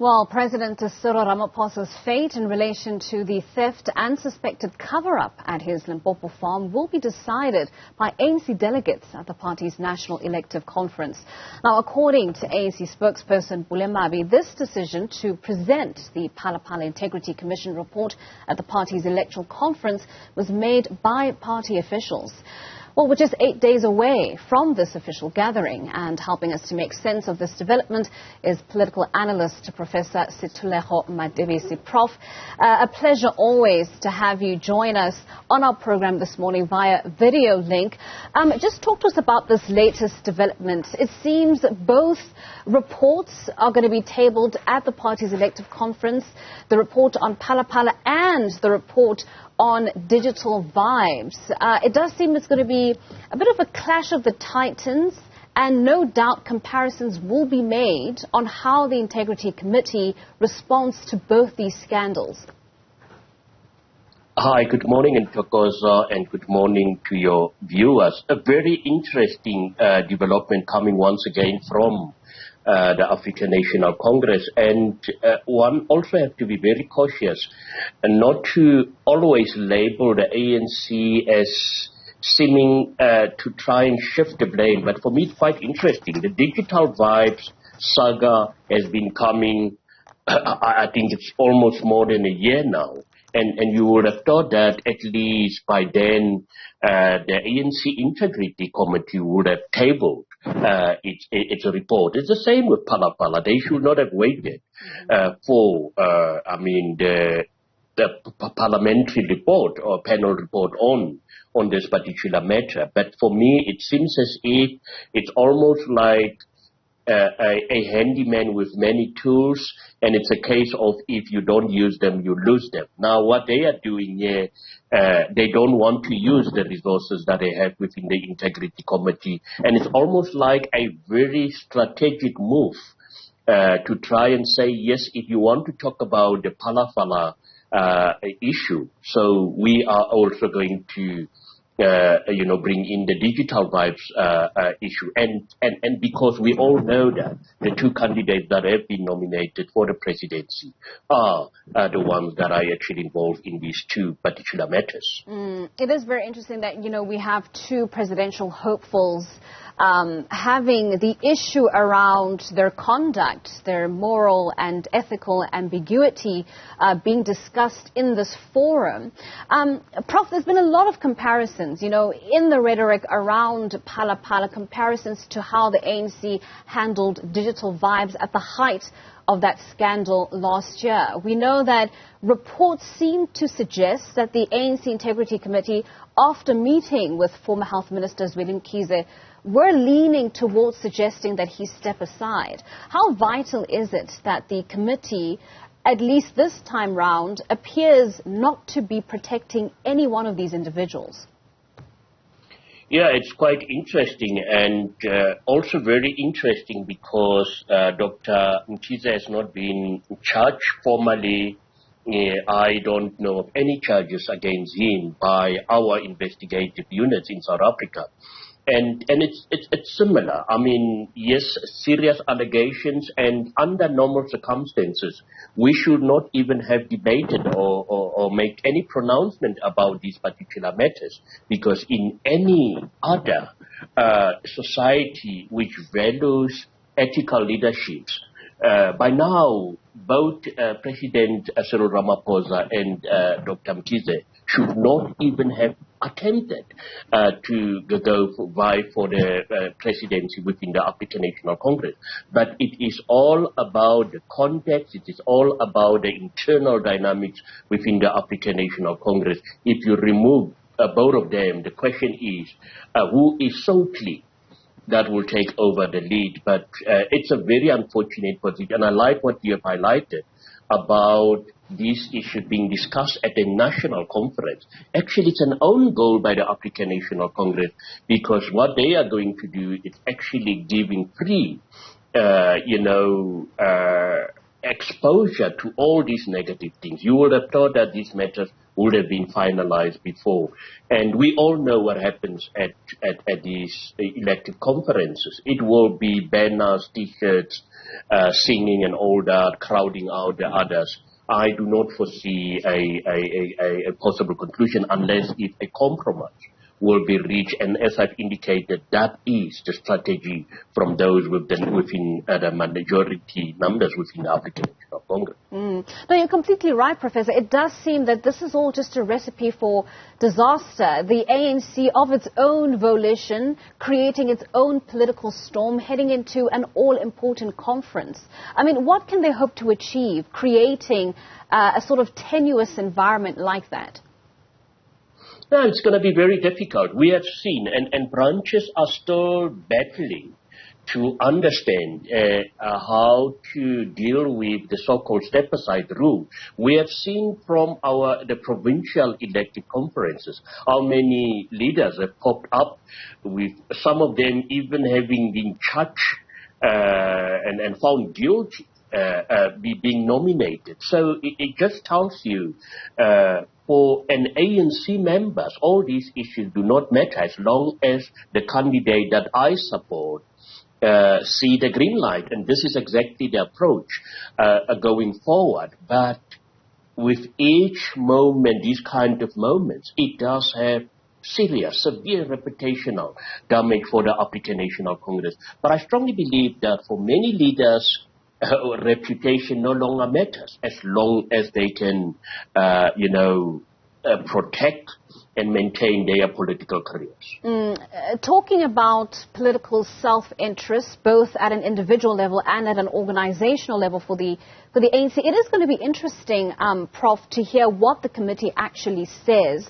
Well, President Cyril Ramaphosa's fate in relation to the theft and suspected cover-up at his Limpopo farm will be decided by ANC delegates at the party's National Elective Conference. Now, according to ANC spokesperson Pule Mabe, this decision to present the Phala Phala Integrity Commission report at the party's electoral conference was made by party officials. Well, we're just 8 days away from this official gathering, and helping us to make sense of this development is political analyst Professor Sethulego Matebesi. Prof, a pleasure always to have you join us on our program this morning via video link. Just talk to us about this latest development. It seems both reports are going to be tabled at the party's elective conference, the report on Phala Phala and the report on digital vibes. It does seem it's going to be a bit of a clash of the titans, and no doubt comparisons will be made on how the Integrity Committee responds to both these scandals. Hi, good morning, and and good morning to your viewers. A very interesting development coming once again from the African National Congress, and one also has to be very cautious and not to always label the ANC as seeming to try and shift the blame. But for me, it's quite interesting. The digital vibes saga has been coming, I think it's almost more than a year now. And you would have thought that at least by then the ANC Integrity Committee would have tabled its report. It's the same with Phala Phala. They should not have waited for the parliamentary report or panel report on this particular matter. But for me, it seems as if it's almost like a handyman with many tools, and it's a case of if you don't use them, you lose them. Now, what they are doing here, they don't want to use the resources that they have within the Integrity Committee, and it's almost like a very strategic move to try and say, yes, if you want to talk about the Phala Phala issue, so we are also going to bring in the digital vibes issue. And because we all know that the two candidates that have been nominated for the presidency are the ones that are actually involved in these two particular matters. It is very interesting that, we have two presidential hopefuls having the issue around their conduct, their moral and ethical ambiguity being discussed in this forum. Prof, there's been a lot of comparisons, in the rhetoric around Phala Phala, comparisons to how the ANC handled digital vibes at the height of that scandal last year. We know that reports seem to suggest that the ANC Integrity Committee, after meeting with former Health Minister Zweli Mkhize, were leaning towards suggesting that he step aside. How vital is it that the committee, at least this time round, appears not to be protecting any one of these individuals? Yeah, it's quite interesting, and also very interesting because Dr. Mkhize has not been charged formally. I don't know of any charges against him by our investigative units in South Africa. And it's similar. I mean, yes, serious allegations, and under normal circumstances, we should not even have debated or make any pronouncement about these particular matters, because in any other society which values ethical leaderships, by now, both President Cyril Ramaphosa and Dr. Mkhize should not even have attempted to vie for the presidency within the African National Congress. But it is all about the context, it is all about the internal dynamics within the African National Congress. If you remove both of them, the question is, who is so clear that will take over the lead? But it's a very unfortunate position, and I like what you have highlighted about this issue being discussed at a national conference. Actually, it's an own goal by the African National Congress, because what they are going to do is actually giving free, exposure to all these negative things. You would have thought that these matters would have been finalized before. And we all know what happens at these elective conferences. It will be banners, T-shirts, singing and all that, crowding out the others. I do not foresee a possible conclusion unless if a compromise will be reached, and as I've indicated, that is the strategy from those within the majority numbers within the African National Congress. No, you're completely right, Professor. It does seem that this is all just a recipe for disaster. The ANC, of its own volition, creating its own political storm, heading into an all-important conference. I mean, what can they hope to achieve, creating a sort of tenuous environment like that? No, it's going to be very difficult. We have seen, and branches are still battling to understand how to deal with the so-called step-aside rule. We have seen from the provincial elective conferences how many leaders have popped up, with some of them even having been charged and found guilty, being nominated. So it just tells you for an ANC members, all these issues do not matter as long as the candidate that I support see the green light. And this is exactly the approach going forward. But with each moment, these kind of moments, it does have serious, severe reputational damage for the African National Congress. But I strongly believe that for many leaders, reputation no longer matters as long as they can, protect and maintain their political careers. Talking about political self-interest, both at an individual level and at an organizational level for the ANC, it is going to be interesting, Prof, to hear what the committee actually says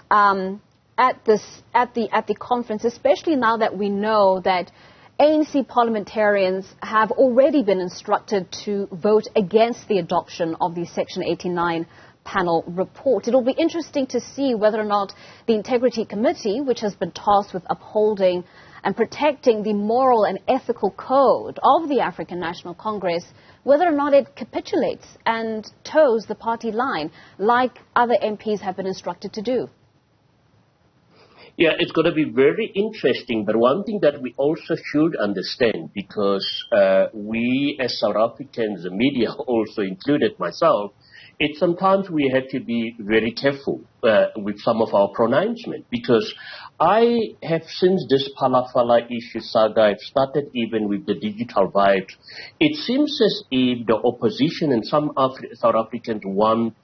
at the conference, especially now that we know that ANC parliamentarians have already been instructed to vote against the adoption of the Section 89 panel report. It will be interesting to see whether or not the Integrity Committee, which has been tasked with upholding and protecting the moral and ethical code of the African National Congress, whether or not it capitulates and toes the party line like other MPs have been instructed to do. Yeah, it's going to be very interesting, but one thing that we also should understand, because we as South Africans, the media also included myself, it's sometimes we have to be very careful with some of our pronouncements, because I have, since this Phala Phala issue saga, I've started even with the digital vibes. It seems as if the opposition and some South Africans want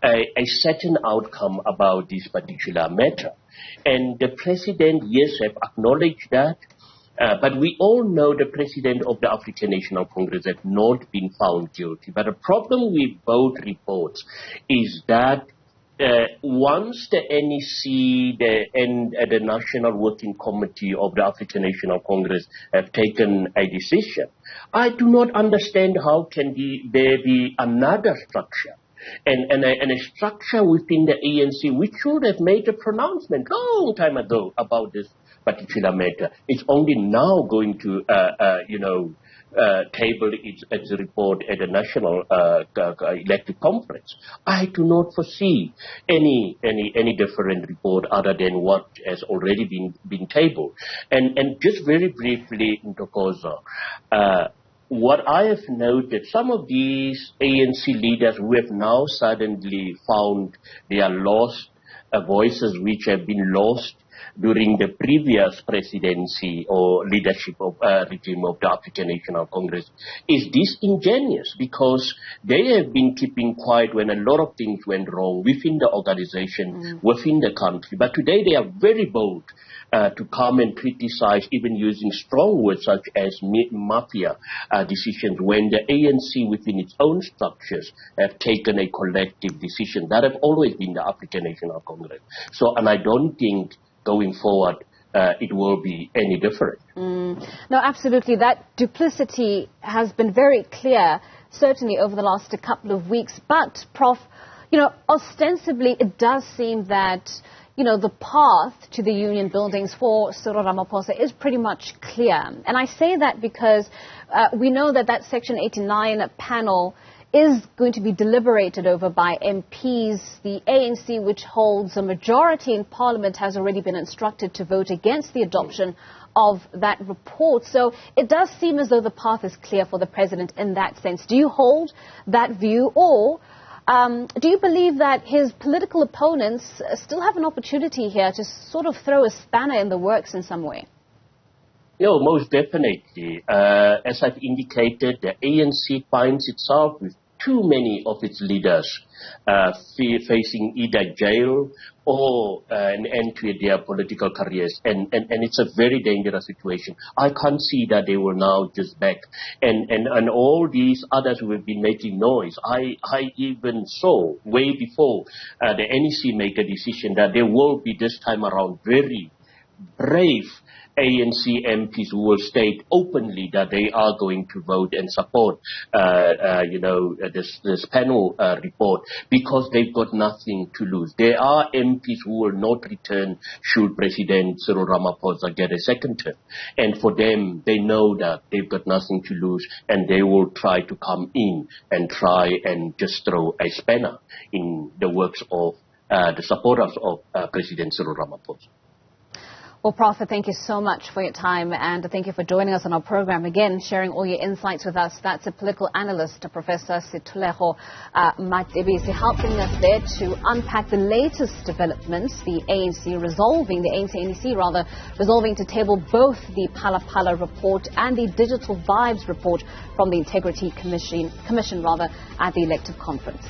a certain outcome about this particular matter. And the president, yes, have acknowledged that, but we all know the president of the African National Congress has not been found guilty. But the problem with both reports is that once the NEC and the National Working Committee of the African National Congress have taken a decision, I do not understand how can there be another structure. And a structure within the ANC which should have made a pronouncement long time ago about this particular matter. It's only now going to, table its report at the National Elective Conference. I do not foresee any different report other than what has already been tabled. And just very briefly, Ntokozo, what I have noted, some of these ANC leaders who have now suddenly found their lost voices, which have been lost during the previous presidency or leadership of regime of the African National Congress, is disingenuous, because they have been keeping quiet when a lot of things went wrong within the organization, within the country. But today they are very bold to come and criticize, even using strong words such as mafia decisions, when the ANC within its own structures have taken a collective decision. That have always been the African National Congress. So, and I don't think going forward it will be any different. No, absolutely. That duplicity has been very clear, certainly over the last couple of weeks. But, Prof, ostensibly it does seem that the path to the union buildings for Cyril Ramaphosa is pretty much clear. And I say that because we know that Section 89 panel is going to be deliberated over by MPs. The ANC, which holds a majority in Parliament, has already been instructed to vote against the adoption of that report. So it does seem as though the path is clear for the president in that sense. Do you hold that view, or do you believe that his political opponents still have an opportunity here to sort of throw a spanner in the works in some way? Most definitely. As I've indicated, the ANC finds itself with too many of its leaders facing either jail or an end to their political careers. And it's a very dangerous situation. I can't see that they will now just back. And all these others who have been making noise, I even saw way before the NEC make a decision that there will be this time around very brave ANC MPs who will state openly that they are going to vote and support, this panel report, because they've got nothing to lose. There are MPs who will not return should President Cyril Ramaphosa get a second term. And for them, they know that they've got nothing to lose, and they will try to come in and try and just throw a spanner in the works of the supporters of President Cyril Ramaphosa. Well, Prof, thank you so much for your time, and thank you for joining us on our program again, sharing all your insights with us. That's a political analyst, Professor Sethulego Matebesi, helping us there to unpack the latest developments, the ANC resolving to table both the Phala Phala report and the Digital Vibes report from the Integrity Commission at the elective conference.